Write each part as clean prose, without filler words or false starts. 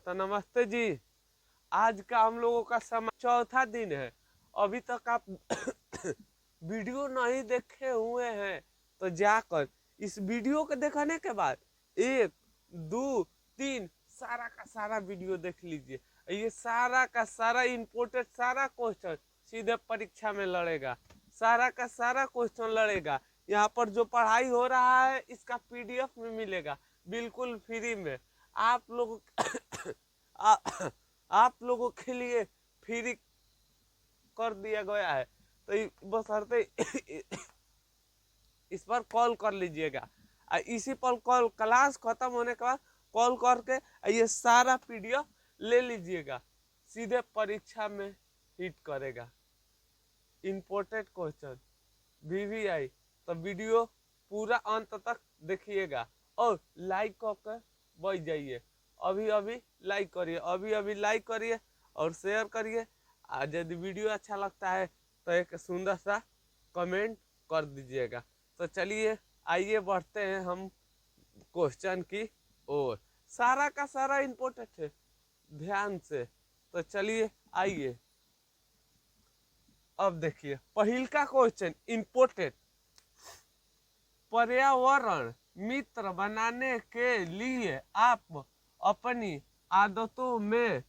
तो नमस्ते जी। आज का हम लोगों का समय चौथा दिन है। अभी तक आप वीडियो नहीं देखे हुए हैं तो जाकर इस वीडियो को देखने के बाद 1 2 3 सारा का सारा वीडियो देख लीजिए। ये सारा का सारा इम्पोर्टेंट सारा क्वेश्चन सीधे परीक्षा में लड़ेगा। सारा का सारा क्वेश्चन लड़ेगा। यहाँ पर जो पढ़ाई हो रहा है इसका पीडीएफ में मिलेगा बिल्कुल फ्री में। आप लोग आप लोगों के लिए फ्री कर दिया गया है। तो बशर्ते इस पर कॉल कर लीजिएगा। इसी पर कॉल क्लास खत्म होने के बाद कॉल करके ये सारा पीडीएफ ले लीजिएगा। सीधे परीक्षा में हिट करेगा। Important question VVI. तो वीडियो पूरा अंत तक देखिएगा और लाइक करके बैठ जाइए। अभी अभी लाइक करिए, अभी अभी लाइक करिए और शेयर करिए। यदि वीडियो अच्छा लगता है तो एक सुंदर सा कमेंट कर दीजिएगा। तो चलिए आइए बढ़ते हैं हम क्वेश्चन की ओर। सारा का सारा इम्पोर्टेंट है, ध्यान से। तो चलिए आइए अब देखिए पहल का क्वेश्चन इम्पोर्टेंट। पर्यावरण मित्र बनाने के लिए आप अपनी आदतों में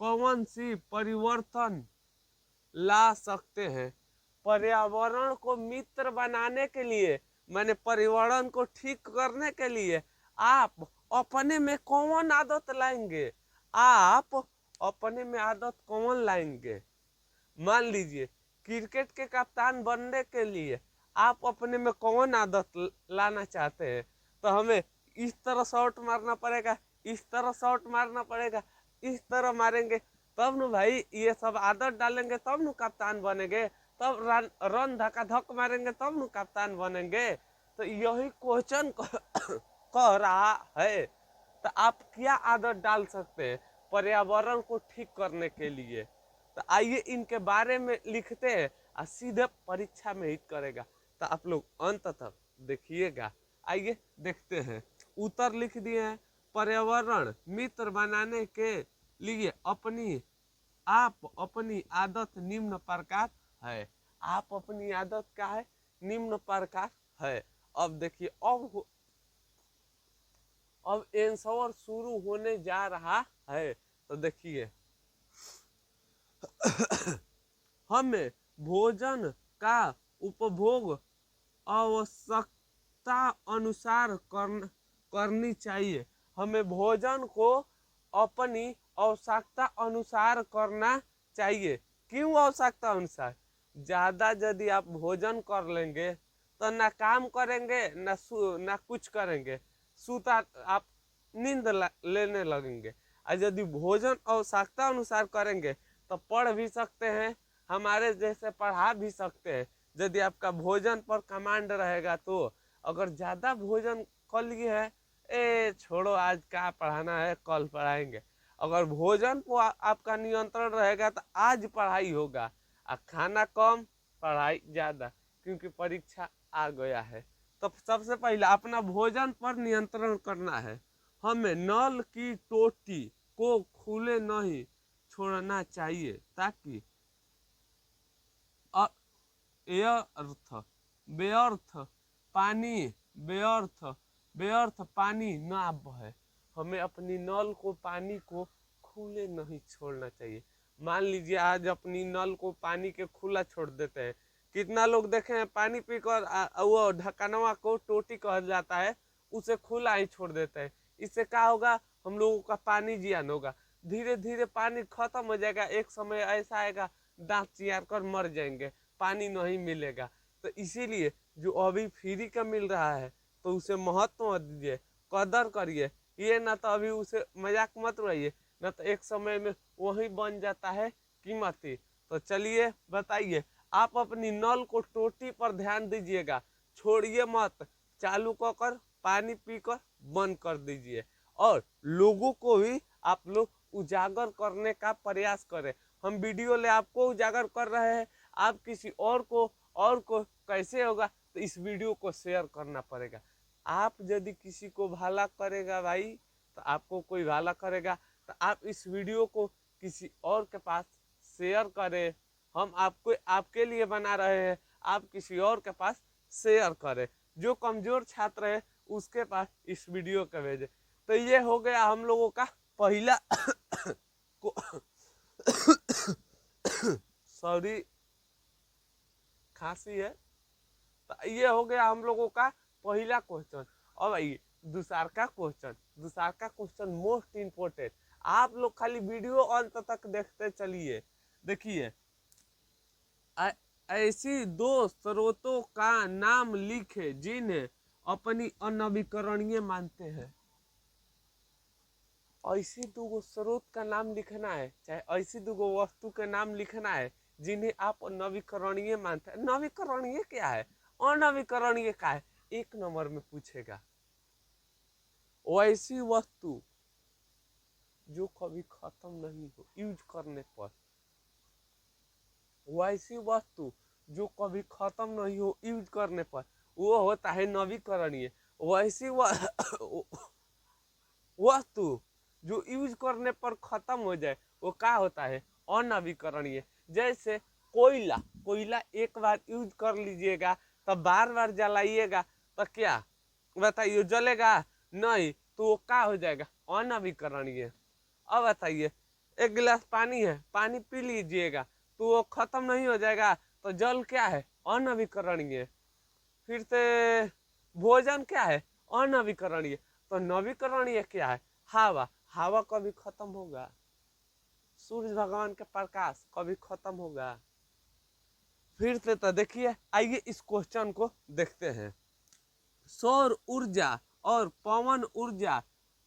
कौन सी परिवर्तन ला सकते हैं? पर्यावरण को मित्र बनाने के लिए, माने पर्यावरण को ठीक करने के लिए आप अपने में कौन आदत लाएंगे? आप अपने में आदत कौन लाएंगे? मान लीजिए क्रिकेट के कप्तान बनने के लिए आप अपने में कौन आदत लाना चाहते हैं? तो हमें इस तरह शॉट मारना पड़ेगा, इस तरह शॉट मारना पड़ेगा, इस तरह मारेंगे तब न भाई। ये सब आदत डालेंगे तब न कप्तान बनेंगे। तब रन धक्का धक मारेंगे तब न कप्तान बनेंगे। तो यही क्वेश्चन कह रहा है। तो आप क्या आदत डाल सकते हैं पर्यावरण को ठीक करने के लिए? तो आइए इनके बारे में लिखते हैं और सीधे परीक्षा में हिट करेगा। तो आप लोग अंत तक देखिएगा। आइए देखते हैं। उत्तर लिख दिए हैं। पर्यावरण मित्र बनाने के लिए आप अपनी आदत निम्न प्रकार है। आप अपनी आदत क्या है? निम्न प्रकार है। अब देखिए अब आंसर शुरू होने जा रहा है। तो देखिए हमें भोजन का उपभोग आवश्यकता अनुसार करनी चाहिए। हमें भोजन को अपनी आवश्यकता अनुसार करना चाहिए। क्यों आवश्यकता अनुसार? ज़्यादा यदि आप भोजन कर लेंगे तो ना काम करेंगे ना कुछ करेंगे, सूता आप नींद लेने लगेंगे। और यदि भोजन आवश्यकता अनुसार करेंगे तो पढ़ भी सकते हैं, हमारे जैसे पढ़ा भी सकते हैं। यदि आपका भोजन पर कमांड रहेगा तो। अगर ज़्यादा भोजन कर लिए है, छोड़ो आज क्या पढ़ाना है कल पढ़ाएंगे। अगर भोजन को आपका नियंत्रण रहेगा तो आज पढ़ाई होगा। और खाना कम पढ़ाई ज़्यादा, क्योंकि परीक्षा आ गया है। तो सबसे पहले अपना भोजन पर नियंत्रण करना है। हमें नल की टोटी को खुले नहीं छोड़ना चाहिए ताकि व्यर्थ पानी ना बहे। हमें अपनी नल को पानी को खुले नहीं छोड़ना चाहिए। मान लीजिए आज अपनी नल को पानी के खुला छोड़ देते हैं। कितना लोग देखे हैं पानी पीकर वो ढक्कनवा को टोटी कहा जाता है उसे खुला ही छोड़ देते हैं। इससे क्या होगा? हम लोगों का पानी जियान होगा। धीरे धीरे पानी खत्म हो जाएगा। एक समय ऐसा आएगा दांत चियार कर मर जाएंगे, पानी नहीं मिलेगा। तो इसीलिए जो अभी फ्री का मिल रहा है तो उसे महत्व दीजिए, कदर करिए। ये ना तो अभी उसे मजाक मत रहिए, ना तो एक समय में वही बन जाता है कीमती। तो चलिए बताइए, आप अपनी नल को टोटी पर ध्यान दीजिएगा, छोड़िए मत। चालू कर पानी पीकर बंद कर दीजिए। और लोगों को भी आप लोग उजागर करने का प्रयास करें। हम वीडियो ले आपको उजागर कर रहे हैं, आप किसी और को कैसे होगा? तो इस वीडियो को शेयर करना पड़ेगा। आप यदि किसी को भला करेगा भाई तो आपको कोई भला करेगा। तो आप इस वीडियो को किसी और के पास शेयर करें। हम आपको आपके लिए बना रहे हैं, आप किसी और के पास शेयर करें। जो कमजोर छात्र है उसके पास इस वीडियो को भेजें। तो ये हो गया हम लोगों का पहला सॉरी खांसी है। तो ये हो गया हम लोगों का पहला क्वेश्चन। अब आइए दूसरा का क्वेश्चन। दूसरा का क्वेश्चन मोस्ट इंपोर्टेंट, आप लोग खाली वीडियो अंत तक देखते चलिए। देखिए, ऐसी दो स्रोतों का नाम लिखे जिन्हें अपनी अनवीकरणीय मानते हैं। ऐसी दो स्रोत का नाम लिखना है, चाहे ऐसी दो वस्तु के नाम लिखना है जिन्हें आप नवीकरणीय मानते हैं। नवीकरणीय क्या है, अनवीकरणीय क्या है, एक नंबर में पूछेगा। वैसी वस्तु जो कभी खत्म नहीं हो यूज करने पर, वैसी वस्तु जो कभी खत्म नहीं हो यूज करने पर, वो होता है नवीकरणीय। वैसी वस्तु जो यूज करने पर खत्म हो जाए वो क्या होता है, अनवीकरणीय। जैसे कोयला, कोयला एक बार यूज कर लीजिएगा तो बार बार जलाइएगा तो क्या बताइए, जलेगा नहीं, तो वो क्या हो जाएगा, अनवीकरणीय। अब बताइए, एक गिलास पानी है, पानी पी लीजिएगा तो वो खत्म नहीं हो जाएगा, तो जल क्या है, अनवीकरणीय। फिर से भोजन क्या है, अनवीकरणीय। तो नवीकरणीय क्या है, हवा। हवा कभी खत्म होगा, सूर्य भगवान के प्रकाश कभी खत्म होगा। फिर से तो देखिए, आइए इस क्वेश्चन को देखते हैं। सौर ऊर्जा और पवन ऊर्जा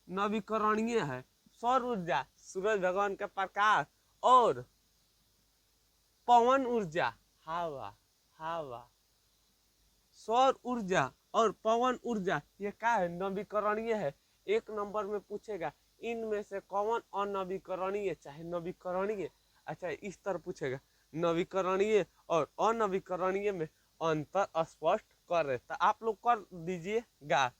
नवीकरणीय है। सौर ऊर्जा सूरज भगवान के प्रकाश, और पवन ऊर्जा हवा। हवा, सौर ऊर्जा और पवन ऊर्जा ये क्या है, नवीकरणीय है। एक नंबर में पूछेगा इनमें से कौन अनवीकरणीय चाहे नवीकरणीय। अच्छा, इस तरह पूछेगा नवीकरणीय और अनवीकरणीय में अंतर स्पष्ट कर, तो आप लोग कर दीजिएगा।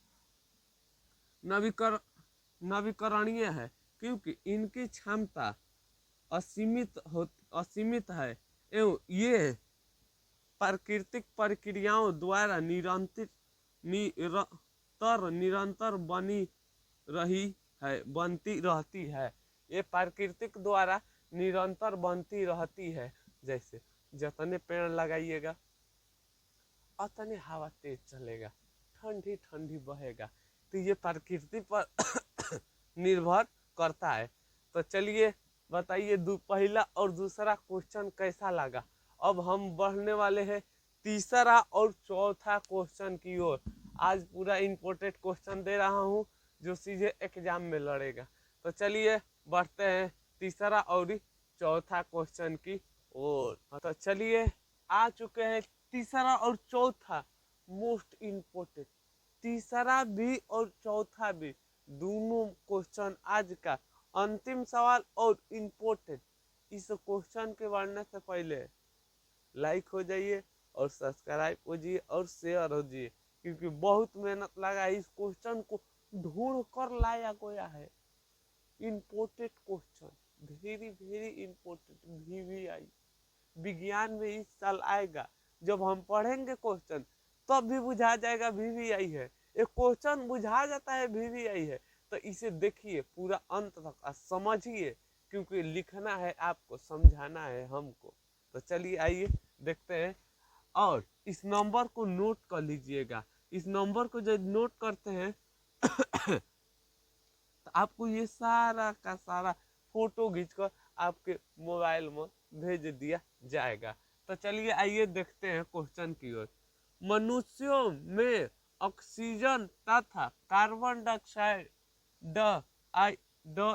नवीकरणीय है क्योंकि इनकी क्षमता असीमित है एवं ये प्राकृतिक प्रक्रियाओं द्वारा निरंतर बनती रहती है। ये प्राकृतिक द्वारा निरंतर बनती रहती है। जैसे जितने पेड़ लगाइएगा उतने हवा तेज चलेगा, ठंडी ठंडी बहेगा। तो ये प्रकृति पर निर्भर करता है। तो चलिए बताइए पहला और दूसरा क्वेश्चन कैसा लगा। अब हम बढ़ने वाले हैं तीसरा और चौथा क्वेश्चन की ओर। आज पूरा इम्पोर्टेंट क्वेश्चन दे रहा हूँ जो सीधे एग्जाम में लड़ेगा। तो चलिए बढ़ते हैं तीसरा और चौथा क्वेश्चन की ओर। तो चलिए आ चुके हैं तीसरा और चौथा मोस्ट इम्पोर्टेंट। तीसरा भी और चौथा भी दोनों क्वेश्चन आज का अंतिम सवाल और इम्पोर्टेंट। इस क्वेश्चन के बढ़ने से पहले लाइक हो जाइए और सब्सक्राइब कीजिए और शेयर हो जाइए, क्योंकि बहुत मेहनत लगा इस क्वेश्चन को ढूंढ कर लाया गया है। Important question, very very important. VVI विज्ञान में इस साल आएगा, जब हम पढ़ेंगे क्वेश्चन तब भी बुझा जाएगा VVI है। एक क्वेश्चन बुझा जाता है VVI है। तो इसे देखिए पूरा अंत तक समझिए, क्योंकि लिखना है आपको, समझाना है हमको। तो चलिए आइए देखते हैं, और इस नंबर को नोट कर लीजिएगा। इस नंबर को जब नोट करते हैं तो आपको ये सारा का सारा फोटो खींचकर आपके मोबाइल में भेज दिया जाएगा। तो चलिए आइए देखते हैं क्वेश्चन की ओर। मनुष्यों में ऑक्सीजन तथा कार्बन डाइऑक्साइड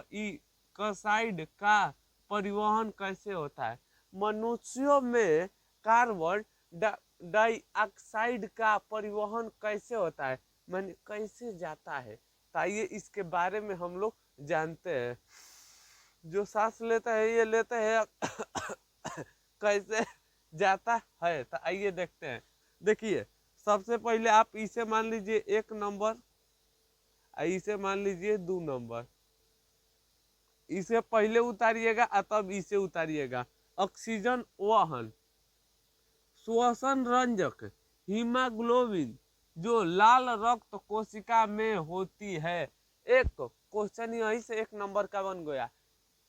डाइऑक्साइड का परिवहन कैसे होता है। मनुष्यों में कार्बन डाइऑक्साइड का परिवहन कैसे होता है, माने कैसे जाता है। आइए इसके बारे में हम लोग जानते हैं। जो सांस लेता है ये लेते हैं कैसे जाता है, तो आइए देखते हैं। देखिए सबसे पहले आप इसे मान लीजिए 1 नंबर, इसे मान लीजिए 2 नंबर। इसे पहले उतारिएगा तब इसे उतारिएगा। ऑक्सीजन वहन, श्वसन रंजक हीमोग्लोबिन जो लाल रक्त कोशिका में होती है। एक क्वेश्चन यही से 1 नंबर का बन गया।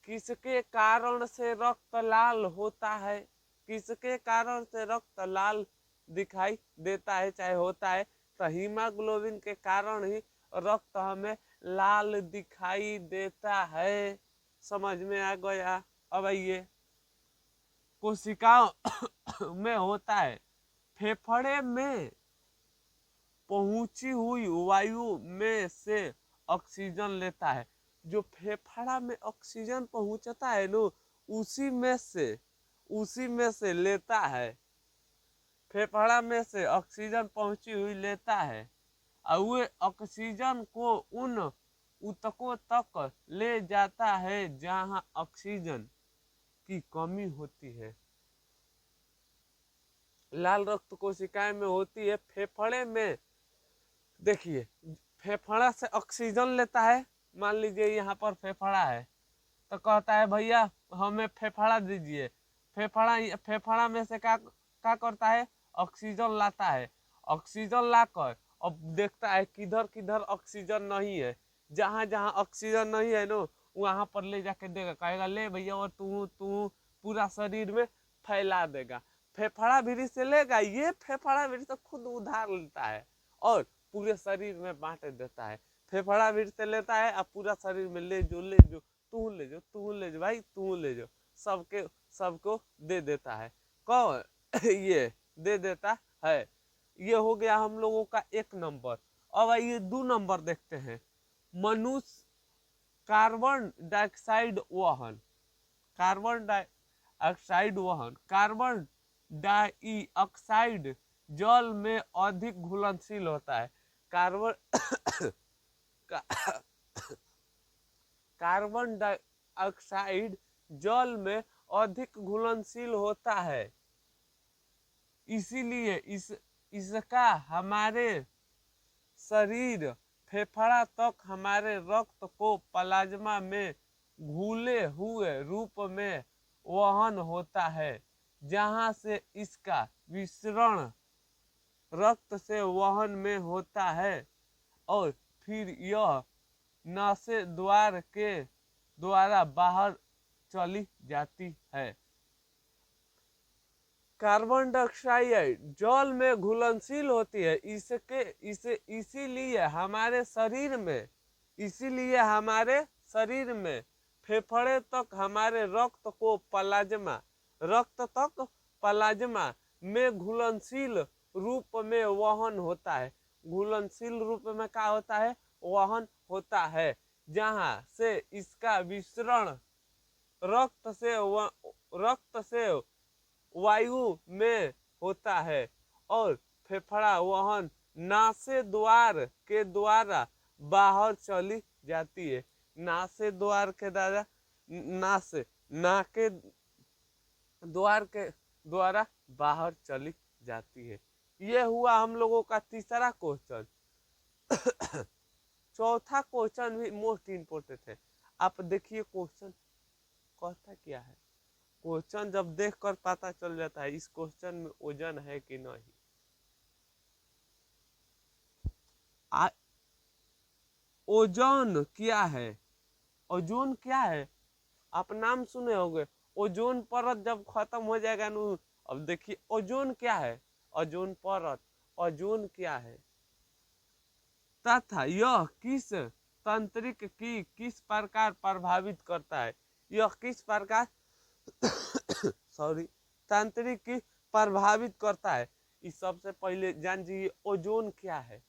किसके कारण से रक्त लाल होता है? किसके कारण से रक्त लाल दिखाई देता है चाहे होता है? तो हीमोग्लोबिन के कारण ही रक्त हमें लाल दिखाई देता है। समझ में आ गया? अब आइए, कोशिकाओं में होता है, फेफड़े में पहुंची हुई वायु में से ऑक्सीजन लेता है। जो फेफड़ा में ऑक्सीजन पहुंचता है नो, उसी में से लेता है। फेफड़ा में से ऑक्सीजन पहुंची हुई लेता है और वो ऑक्सीजन को उन ऊतकों तक ले जाता है जहां ऑक्सीजन की कमी होती है। लाल रक्त कोशिकाएं में होती है फेफड़े में। देखिए, फेफड़ा से ऑक्सीजन लेता है। मान लीजिए यहाँ पर फेफड़ा है, तो कहता है भैया हमें फेफड़ा दीजिए। फेफड़ा में से क्या करता है? ऑक्सीजन लाता है। ऑक्सीजन लाकर अब देखता है किधर किधर ऑक्सीजन नहीं है। जहां जहां ऑक्सीजन नहीं है नो, वहां पर ले जाके देगा, कहेगा ले भैया, और तू तू पूरा शरीर में फैला देगा। फेफड़ा भी से लेगा, ये फेफड़ा भी से खुद उधार लेता है और पूरे शरीर में बांट देता है। फेफड़ा भी से लेता है और पूरा शरीर में ले जो तू ले जो, तू ले जो भाई, तू ले जो, सबको दे देता है। कौन? ये दे देता है। ये हो गया हम लोगों का 1 नंबर। अब आइए 2 नंबर देखते हैं। मनुष्य कार्बन डाइऑक्साइड वहन, कार्बन डाइऑक्साइड वहन। कार्बन डाइऑक्साइड जल में अधिक घुलनशील होता है। कार्बन कार्बन डाइऑक्साइड जल में अधिक घुलनशील होता है, इसीलिए इसका हमारे शरीर फेफड़ा तक हमारे रक्त को प्लाज्मा में घुले हुए रूप में वहन होता है, जहां से इसका विसरण रक्त से वहन में होता है और फिर यह नासे द्वार के द्वारा बाहर चली जाती है। कार्बन डाइऑक्साइड जल में घुलनशील होती है, इसीलिए हमारे शरीर में फेफड़े तक हमारे रक्त तक प्लाज्मा में घुलनशील रूप में वहन होता है। घुलनशील रूप में क्या होता है? वहन होता है, जहां से इसका विसरण रक्त से वायु में होता है और फेफड़ा वहन नासे द्वार के द्वारा बाहर चली जाती है। नासे द्वार के द्वारा, नाके द्वार के द्वारा बाहर चली जाती है। ये हुआ हम लोगों का तीसरा क्वेश्चन। चौथा क्वेश्चन भी मोस्ट इम्पोर्टेंट है। आप देखिए क्वेश्चन कहता क्या है। क्वेश्चन जब देखकर पता चल जाता है इस क्वेश्चन में ओजन है कि नहीं। ओजोन क्या है? ओजोन क्या है? आप नाम सुने होंगे। ओजोन परत जब खत्म हो जाएगा नु, अब देखिए ओजोन क्या है। ओजोन परत, ओजोन क्या है तथा यह किस तंत्रिक की किस प्रकार प्रभावित करता है। यह किस प्रकार सॉरी तंत्रिक की प्रभावित करता है। इस सबसे पहले जान जाइए ओजोन क्या है।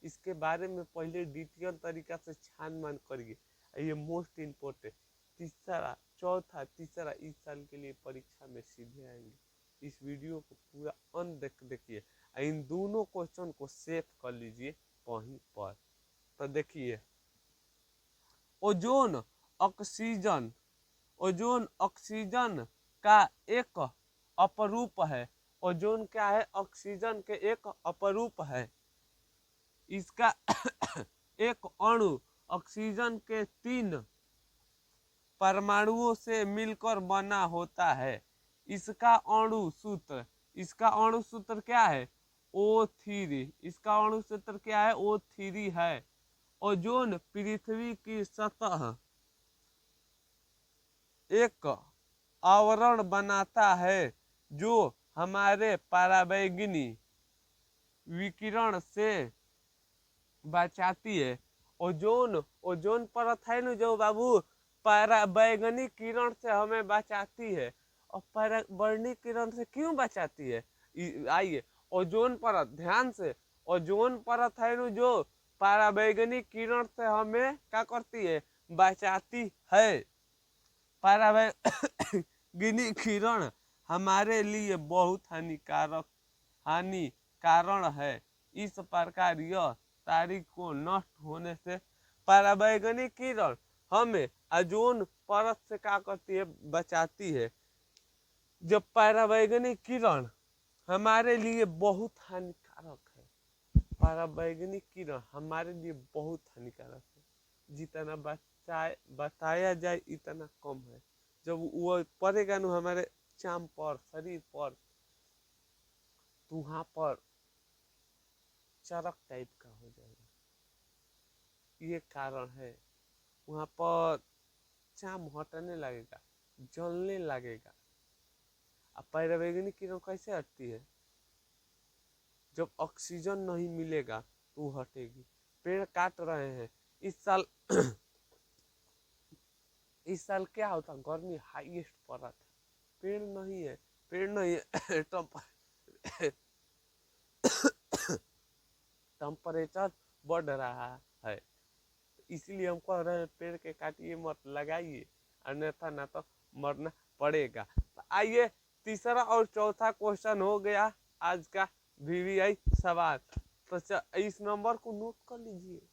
इसके बारे में पहले डिटेल तरीका से छानबीन करिए। ये मोस्ट इम्पोर्टेंट तीसरा, चौथा, तीसरा इस साल के लिए परीक्षा में सीधे आएंगे। इस वीडियो को पूरा अंत देखिए। इन दोनों क्वेश्चन को सेव कर लीजिए वहीं पर। तो देखिए, ओजोन ऑक्सीजन का एक अपरूप है। ओजोन क्या है? ऑक्सीजन के एक अपरूप है। इसका एक अणु ऑक्सीजन के 3 परमाणुओं से मिलकर बना होता है। इसका अणु सूत्र क्या है? O3। इसका अणु सूत्र क्या है? O3 है। ओजोन पृथ्वी की सतह एक आवरण बनाता है जो हमारे पराबैंगनी विकिरण से बचाती है। ओजोन परत है ना जो बाबू, पराबैंगनी किरण से हमें बचाती है। और पराबैंगनी किरण से क्यों बचाती है? आइए, ओजोन परत, ध्यान से, ओजोन परत है ना जो पराबैंगनी किरण से हमें क्या करती है? बचाती है। पराबैंगनी किरण हमारे लिए बहुत हानिकारक है। इस प्रकार यह तारीख को नष्ट होने से पराबैंगनी किरण हमें ओजोन परत से क्या करती है? बचाती है। जब पराबैंगनी किरण हमारे लिए बहुत हानिकारक है, पराबैंगनी किरण हमारे लिए बहुत हानिकारक है, जितना बताया जाए इतना कम है। जब वो पड़ेगा ना हमारे चाम पर, शरीर पर, तो वहां पर चरक टाइप का हो जाएगा। ये कारण है, वहां पर चाम हटने लगेगा, जलने लगेगा। अब पराबैंगनी किरण कैसे हटती है? जब ऑक्सीजन नहीं मिलेगा तो हटेगी। पेड़ काट रहे हैं इस साल क्या होता? गर्मी हाईएस्ट पड़ा था, पेड़ नहीं है, टेम्परेचर बढ़ रहा है। इसलिए हम कह रहे हैं पेड़ के काटिए मत, लगाइए, अन्यथा ना तो मरना पड़ेगा। तो आइए, तीसरा और चौथा क्वेश्चन हो गया आज का VVI सवाल। तो इस नंबर को नोट कर लीजिए।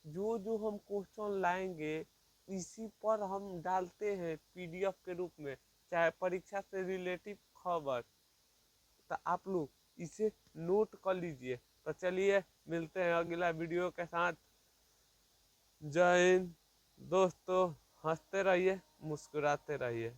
जो जो हम क्वेश्चन लाएंगे इसी पर हम डालते हैं PDF के रूप में, चाहे परीक्षा से रिलेटिव खबर। तो आप लोग इसे नोट कर लीजिए। तो चलिए मिलते हैं अगला वीडियो के साथ। जय हिंद दोस्तों, हंसते रहिए, मुस्कुराते रहिए।